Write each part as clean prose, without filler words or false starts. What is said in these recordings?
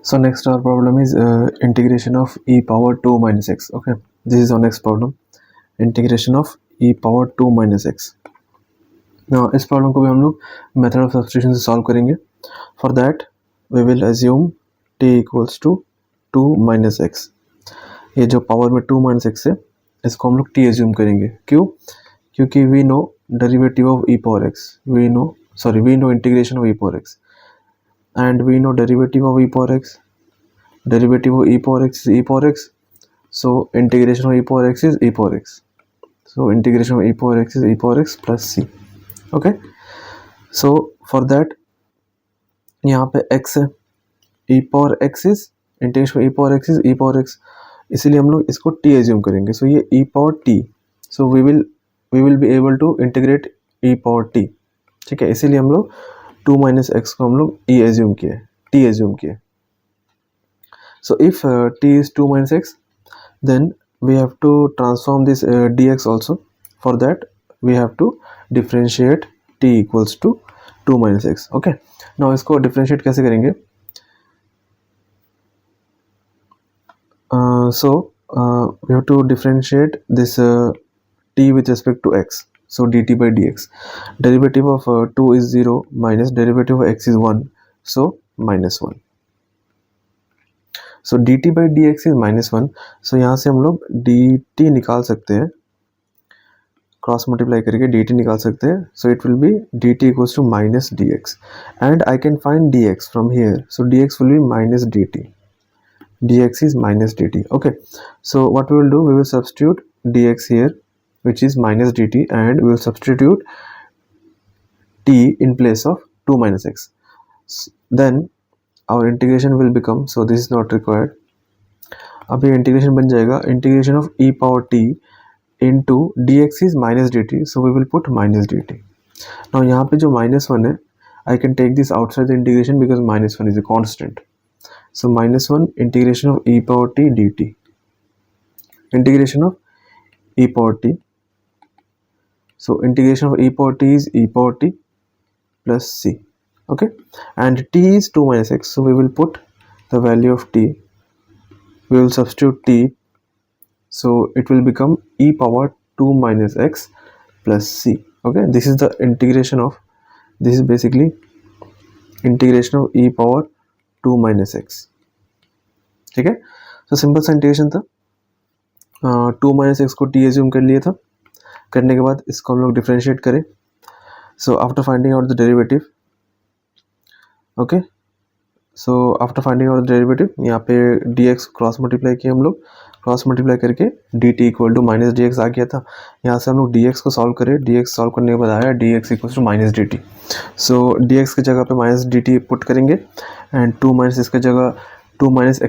So next our problem is integration of e power 2 minus x. Okay, this is our next problem, integration of e power 2 minus x. Now इस problem को भी हम लोग method of substitution से solve करेंगे. For that we will assume t equals to 2 minus x. ये जो power में 2 माइनस एक्स है इसको हम लोग t अज्यूम करेंगे. क्यों? क्योंकि we know derivative of e power x, we know integration of e power x and we know derivative of e power x. Derivative of e power x is e power x, so integration of e power x is e power x. So integration of e power x is e power x plus c. Okay, so for that यहाँ पे x है, e power x is integration of e power x is e power x, इसीलिए हम लोग इसको t assume करेंगे. So ये e power t, so we will be able to integrate e power t. ठीक है, इसीलिए हम लोग 2 माइनस एक्स को हम लोग e assume किए, t assume किए. So if t is 2 minus x, then we have to transform this dx also. For that we have to differentiate t equals to 2 minus x. Okay, now इसको differentiate कैसे करेंगे? We have to differentiate this t with respect to x. So dt by dx, derivative of 2 is 0 minus derivative of x is 1, so minus 1. So dt by dx is minus 1. So यहाँ से हम लोग dt निकाल सकते हैं, cross multiply करके dt निकाल सकते हैं. So it will be dt equals to minus dx, and I can find dx from here. So dx will be minus dt. Dx is minus dt. Okay, so what we will do, we will substitute dx here, which is minus dt, and we will substitute t in place of 2 minus x. Then our integration will become, so this is not required. अब ये integration बन जाएगा, integration of e power t into dx is minus dt, so we will put minus dt. Now यहाँ पे जो minus 1 है, I can take this outside the integration because minus 1 is a constant. So minus 1 integration of e power t dt, integration of e power t. So integration of e power t is e power t plus c. Okay, and t is 2 minus x, so we will put the value of t, we will substitute t, so it will become e power 2 minus x plus c. Okay, this is the integration of, this is basically integration of e power 2 minus x. ठीक है, so simple सा integration था. 2 minus x को t assume कर लिया था, करने के बाद इसको हम लोग डिफरेंशिएट करें. So after finding out the derivative, okay, so after finding out the derivative, यहाँ पे dx क्रॉस मल्टीप्लाई किया हम लोग, क्रॉस मल्टीप्लाई करके dt equal to minus dx आ गया था. यहाँ से हम लोग dx को सॉल्व करें, dx सॉल्व करने के बाद आया dx equal to minus dt. So dx की जगह पे माइनस dt पुट करेंगे, एंड 2 माइनस x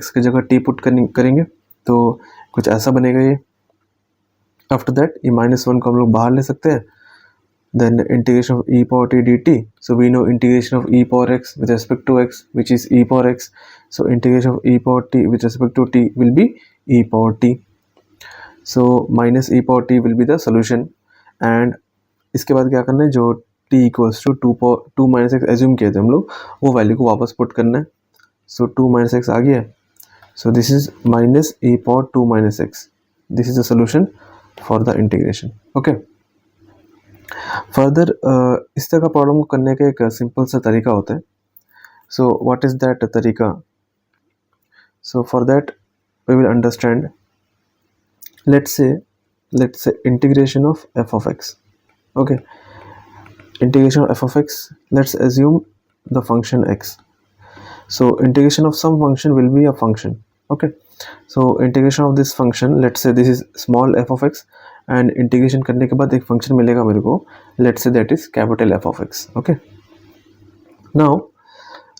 की जगह t पुट करेंगे, तो कुछ ऐसा बनेगा ये. आफ्टर दैट ये माइनस 1 को हम लोग बाहर ले सकते हैं. Then integration of e power t dt, so we know integration of e power x with respect to x, which is e power x. So integration of e power t with respect to t will be e power t. So minus e power t will be the solution. And इसके बाद क्या करना है, जो t equals to 2 minus x assume किए थे हम लोग, वो वैल्यू को वापस पुट करना है. So 2 minus x आ गया, so this is minus e power 2 minus x. This is the solution for the integration. Okay. Further इस तरह का प्रॉब्लम को करने का एक सिंपल सा तरीका होता है. सो व्हाट इज दैट तरीका? So for that we will understand, let's say integration of f of x. Okay, integration of f of x, let's assume the function x. So integration of some function will be a function. Okay, so integration of this function, let's say this is small f of x, and integration करने के बाद एक function मिलेगा मेरे को, let's say that is capital f of x. Okay, now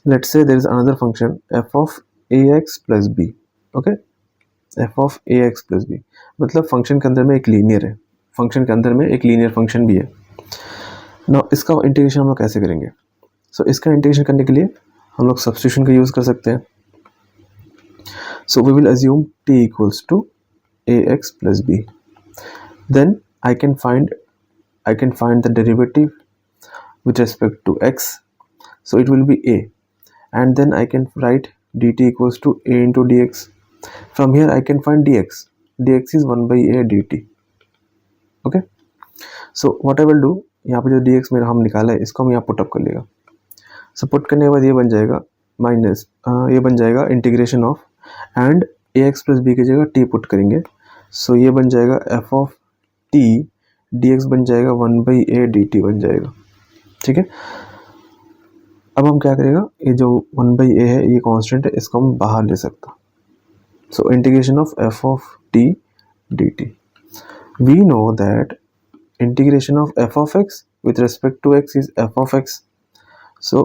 let's say there is another function f of ax plus b. Okay, f of ax plus b मतलब function के अंदर में एक लीनियर है, फंक्शन के अंदर में एक लीनियर फंक्शन भी है. नाउ इसका इंटीग्रेशन हम लोग कैसे करेंगे? सो इसका इंटीग्रेशन करने के लिए हम लोग सब्स्टिट्यूशन का यूज़ कर सकते हैं. So we will assume t equals to ax plus b. Then I can find the derivative with respect to x, so it will be a, and then I can write dt equals to a into dx. From here I can find dx. dx is 1 by a dt. Okay, so what I will do, यहाँ पे जो dx मेरा हम निकाला है इसको हम यहाँ पुटअप कर लेगा. सो पुट करने के बाद ये बन जाएगा माइनस, ये बन जाएगा integration of, and ax plus B की जगह t पुट करेंगे. सो ये बन जाएगा f ऑफ t, dx बन जाएगा 1 by a dt बन जाएगा. ठीक है, अब हम क्या करेगा, ये जो 1 by a है ये कांस्टेंट है, इसको हम बाहर ले सकता. सो integration of f of t dt. We know that integration of f of x with respect to x is f of x. So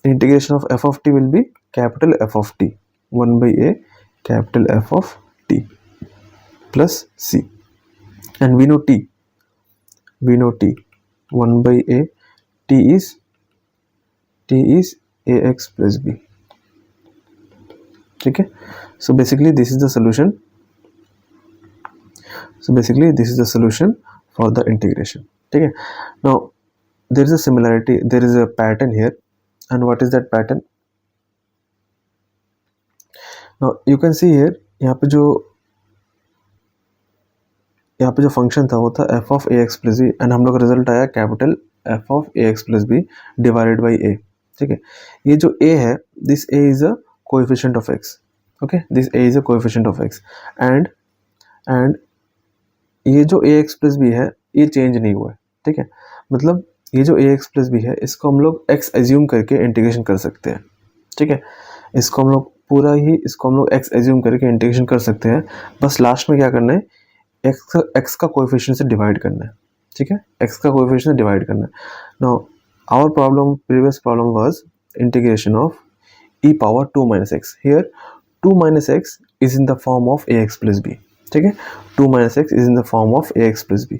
integration of f of t will be capital F of t, 1 by a capital F of t plus c. And we know t, 1 by a, t is ax plus b. ठीक है, so basically this is the solution. So basically this is the solution for the integration. ठीक है, now there is a similarity, there is a pattern here, and what is that pattern? Now you can see here, यहाँ पे जो function था वो था f of ax plus b, and हम लोग का रिजल्ट आया capital f of ax plus b divided by a. ठीक है, ये जो a है, this a is a coefficient of x. Okay, this a is a coefficient of x, and ये जो ax प्लस बी है ये चेंज नहीं हुआ है. ठीक है, मतलब ये जो ax प्लस बी है इसको हम लोग x एज्यूम करके इंटीग्रेशन कर सकते हैं. ठीक है, इसको हम लोग x एज्यूम करके इंटीग्रेशन कर सकते हैं. बस लास्ट में क्या करना है, x का कोएफिशिएंट से डिवाइड करना है. ठीक है, x का कोएफिशिएंट से डिवाइड करना है. Now our problem, previous problem was integration of e power 2 minus x. Here 2 minus x is in the form of ax plus b. ठीक है, 2 minus x is in the form of ax plus b.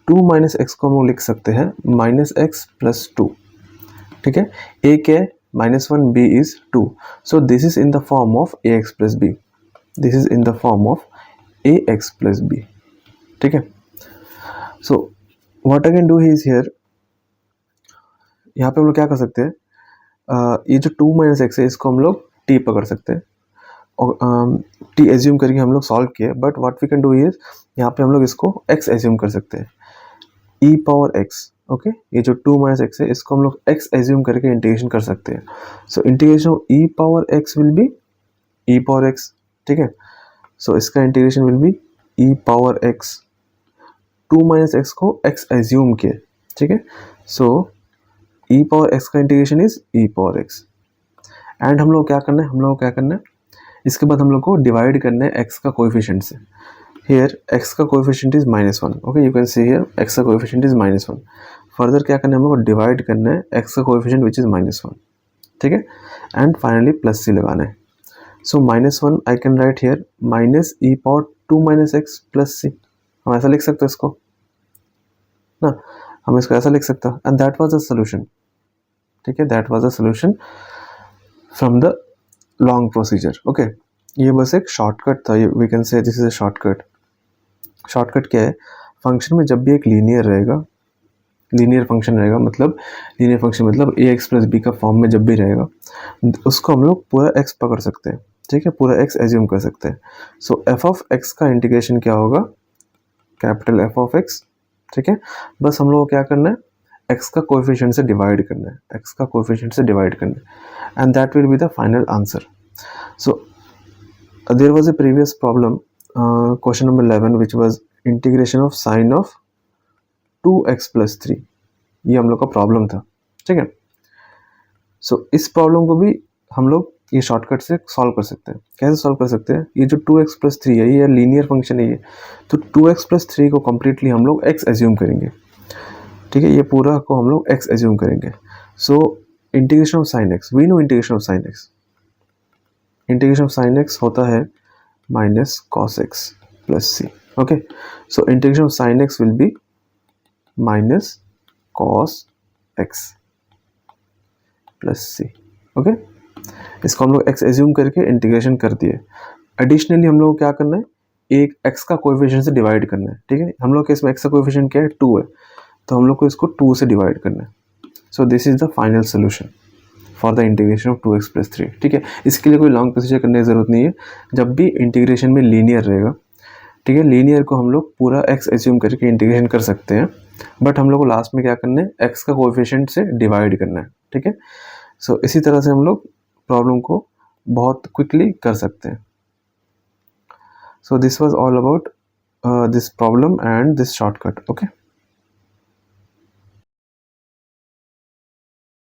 2 minus x को हम लोग लिख सकते हैं minus x plus 2. ठीक है, a के minus 1, b is 2. So this is in the form of ax plus b. This is in the form of ax plus b. ठीक है, so what I can do is here, यहाँ पे हम लोग क्या कर सकते हैं, ये जो 2 minus x है इसको हम लोग t पकड़ सकते हैं, और t एज्यूम करके हम लोग सॉल्व किए. But what we can do is, यहाँ पे हम लोग इसको x एज्यूम कर सकते हैं, e पावर x. ओके, ये जो 2 minus x है इसको हम लोग x एज्यूम करके इंटीग्रेशन कर सकते हैं. सो integration of e power x will B e power x. ठीक है, सो इसका integration will be e power x. 2 minus x को x एज्यूम किए. ठीक है, सो e पावर x का integration is e power x. And हम लोग क्या करना है, इसके बाद हम लोग को डिवाइड करना है x का कोएफिशिएंट से. हियर x का coefficient is -1. Okay, you can see here x का कोएफिशिएंट इज -1. फर्दर क्या करना है, हम लोग को डिवाइड करना है x का कोएफिशिएंट विच इज -1. ठीक है, एंड फाइनली प्लस c लगाना है. सो -1 I can write here minus e power 2 minus x plus c. हम ऐसा लिख सकते हैं इसको ना, हम इसको ऐसा लिख सकते हैं, and that was the solution. ठीक है, that was the solution from the long procedure. Okay, ये बस एक शॉर्टकट था, we can say this is a shortcut. Shortcut क्या है, फंक्शन में जब भी एक लीनियर फंक्शन रहेगा, मतलब लीनियर फंक्शन मतलब ax प्लस बी का फॉर्म में जब भी रहेगा, उसको हम लोग पूरा x पकड़ सकते हैं. ठीक है, पूरा x एज्यूम कर सकते हैं. सो f ऑफ x का इंटीग्रेशन क्या होगा, कैपिटल F ऑफ x. ठीक है, बस हम लोग को क्या करना है, x का कोएफिशिएंट से डिवाइड करना है, and that will be the final answer. So there was a previous problem, question number 11, which was integration of sine of 2x plus 3. ये हम लोग का प्रॉब्लम था. ठीक है, सो इस प्रॉब्लम को भी हम लोग ये शॉर्टकट से सॉल्व कर सकते हैं. कैसे सॉल्व कर सकते हैं, ये जो 2x प्लस 3 है ये लीनियर फंक्शन है ये, तो 2x प्लस 3 को कम्प्लीटली हम लोग x एज्यूम करेंगे. ठीक है, ये पूरा को हम लोग x एज्यूम करेंगे. So integration of sine x, we know integration of sine x. Integration of sine x होता है minus cos x plus c. Okay, so integration of sine x will be minus cos x plus c. Okay, इसको हम लोग x assume करके integration कर दिए. Additionally हम लोग को क्या करना है, एक x का कोएफिशिएंट से डिवाइड करना है. ठीक है, हम लोग के इसमें x का कोएफिशिएंट क्या है, 2 है, तो हम लोग को इसको 2 से डिवाइड करना है. So this is the final solution. For the integration of 2x plus 3। ठीक है, इसके लिए कोई लॉन्ग प्रोसीजर करने की ज़रूरत नहीं है। जब भी इंटीग्रेशन में लीनियर रहेगा, ठीक है, लीनियर को हम लोग पूरा x एज्यूम करके इंटीग्रेशन कर सकते हैं, बट हम लोग को लास्ट में क्या करना है, x का कोएफिशिएंट से डिवाइड करना है। ठीक है, सो इसी तरह से हम लोग प्रॉब्लम को बहुत क्विकली कर सकते हैं। So this was all about this problem and this shortcut. Okay.